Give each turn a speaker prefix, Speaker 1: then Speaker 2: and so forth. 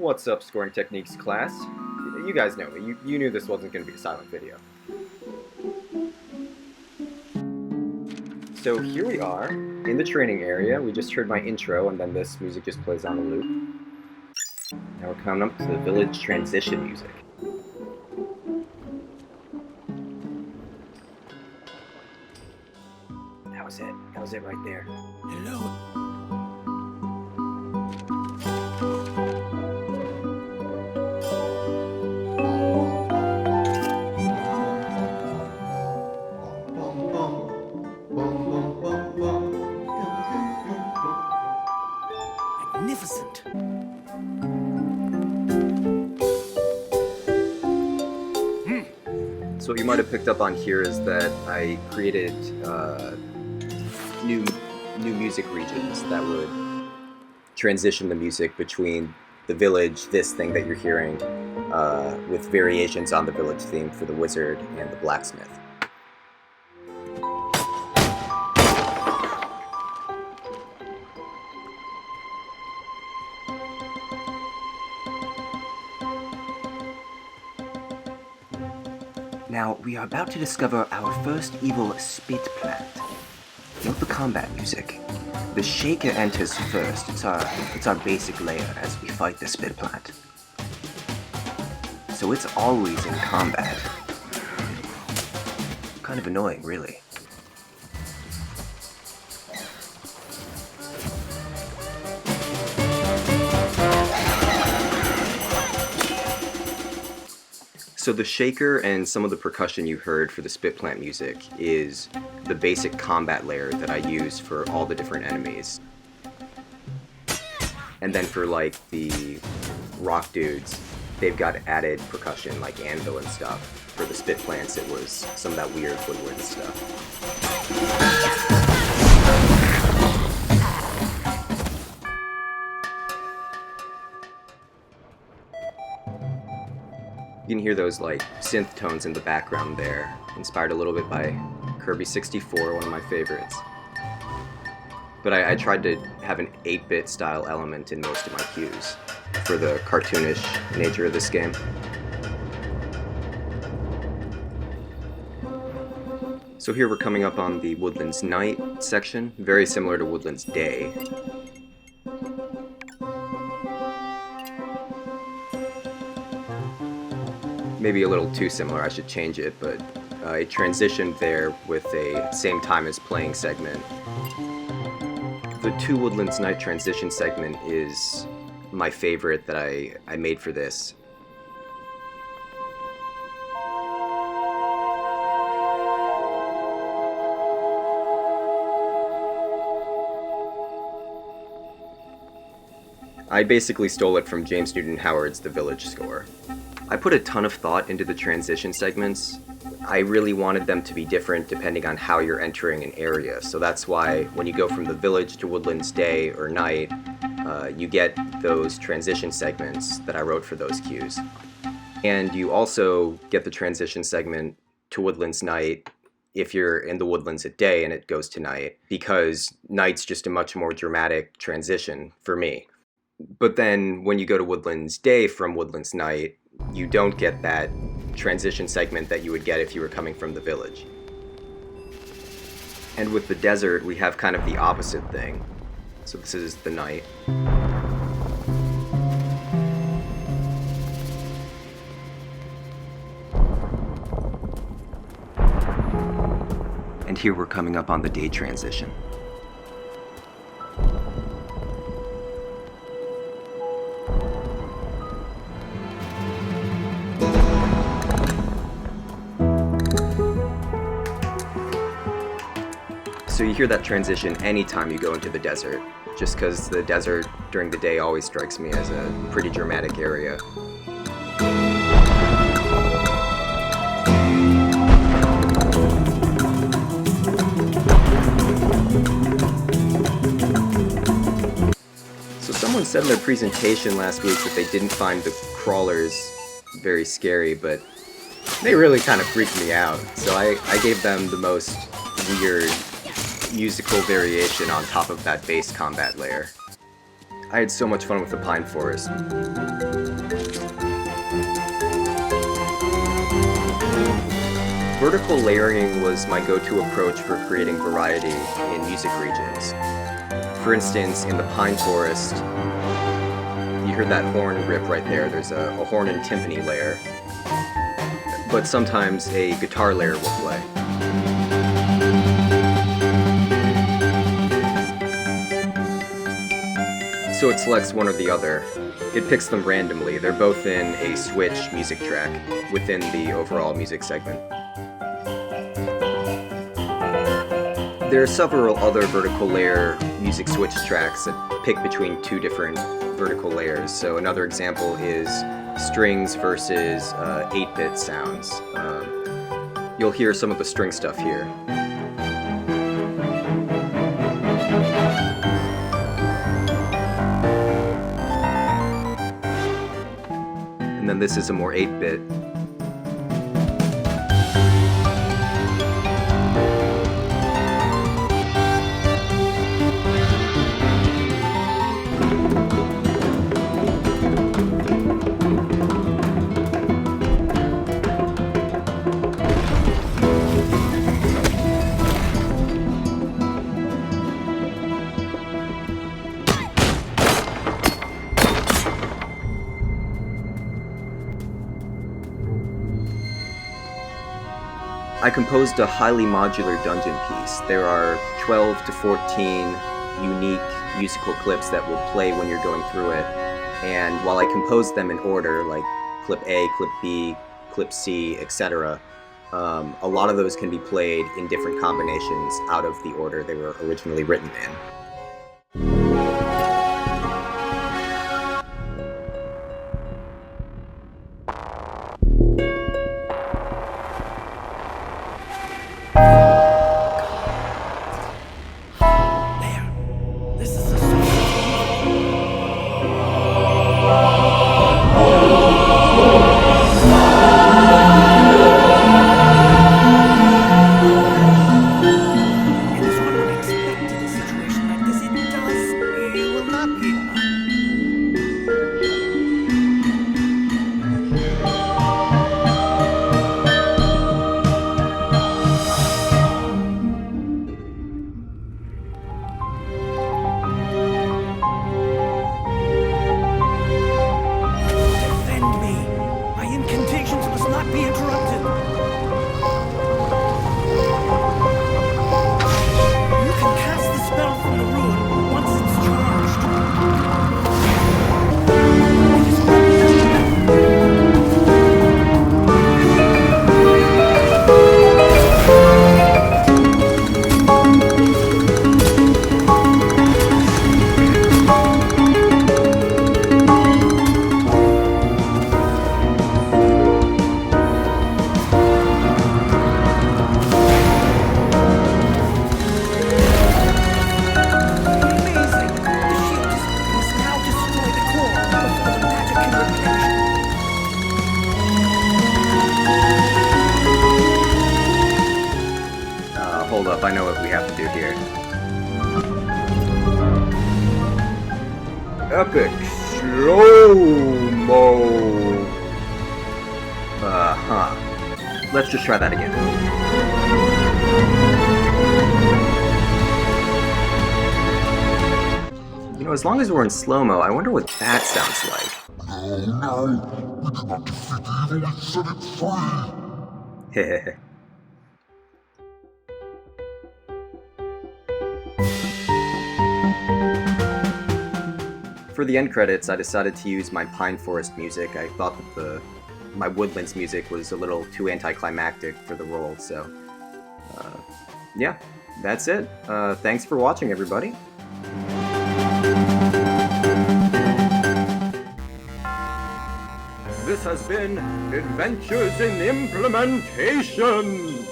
Speaker 1: What's up, Scoring Techniques class? You guys know me. You knew this wasn't going to be a silent video. So here we are in the training area. We just heard my intro and then this music just plays on a loop. Now we're coming up to the village transition music. That was it. That was it right there.
Speaker 2: Hello. Magnificent.
Speaker 1: So what you might have picked up on here is that I created new music regions that would transition the music between the village, this thing that you're hearing, with variations on the village theme for the wizard and the blacksmith.
Speaker 3: Now, we are about to discover our first evil spit plant. Note the combat music. The shaker enters first. It's our basic layer as we fight the spit plant. So it's always in combat. Kind of annoying, really.
Speaker 1: So the shaker and some of the percussion you heard for the spit plant music is the basic combat layer that I use for all the different enemies. And then for like the rock dudes, they've got added percussion like anvil and stuff. For the spit plants, it was some of that weird woodwind stuff. You can hear those like synth tones in the background there, inspired a little bit by Kirby 64, one of my favorites. But I tried to have an 8-bit style element in most of my cues for the cartoonish nature of this game. So here we're coming up on the Woodlands Night section, very similar to Woodlands Day. Maybe a little too similar, I should change it, but I transitioned there with a same time as playing segment. The two Woodlands Night transition segment is my favorite that I made for this. I basically stole it from James Newton Howard's The Village score. I put a ton of thought into the transition segments. I really wanted them to be different depending on how you're entering an area, so that's why when you go from the village to Woodlands Day or Night, you get those transition segments that I wrote for those cues. And you also get the transition segment to Woodlands Night if you're in the Woodlands at day and it goes to night, because night's just a much more dramatic transition for me. But then when you go to Woodlands Day from Woodlands Night, you don't get that transition segment that you would get if you were coming from the village. And with the desert, we have kind of the opposite thing. So this is the night.
Speaker 3: And here we're coming up on the day transition.
Speaker 1: So you hear that transition anytime you go into the desert, just because the desert during the day always strikes me as a pretty dramatic area. So someone said in their presentation last week that they didn't find the crawlers very scary, but they really kind of freaked me out. So I gave them the most weird musical variation on top of that base combat layer. I had so much fun with the pine forest. Vertical layering was my go-to approach for creating variety in music regions. For instance, in the pine forest, you heard that horn rip right there. There's a horn and timpani layer, but sometimes a guitar layer will play. So it selects one or the other. It picks them randomly. They're both in a switch music track within the overall music segment. There are several other vertical layer music switch tracks that pick between two different vertical layers. So another example is strings versus 8-bit sounds. You'll hear some of the string stuff here. And then this is a more 8-bit. I composed a highly modular dungeon piece. There are 12 to 14 unique musical clips that will play when you're going through it. And while I composed them in order, like clip A, clip B, clip C, etc., a lot of those can be played in different combinations out of the order they were originally written in. Hold up, I know what we have to do here. Epic slow-mo. Let's just try that again. You know, as long as we're in slow-mo, I wonder what that sounds like.
Speaker 4: No, we did not defeat evil, we set it free.
Speaker 1: Hehehe. For the end credits, I decided to use my pine forest music. I thought that my woodlands music was a little too anticlimactic for the role, so yeah, that's it. Thanks for watching, everybody. This has been Adventures in Implementation!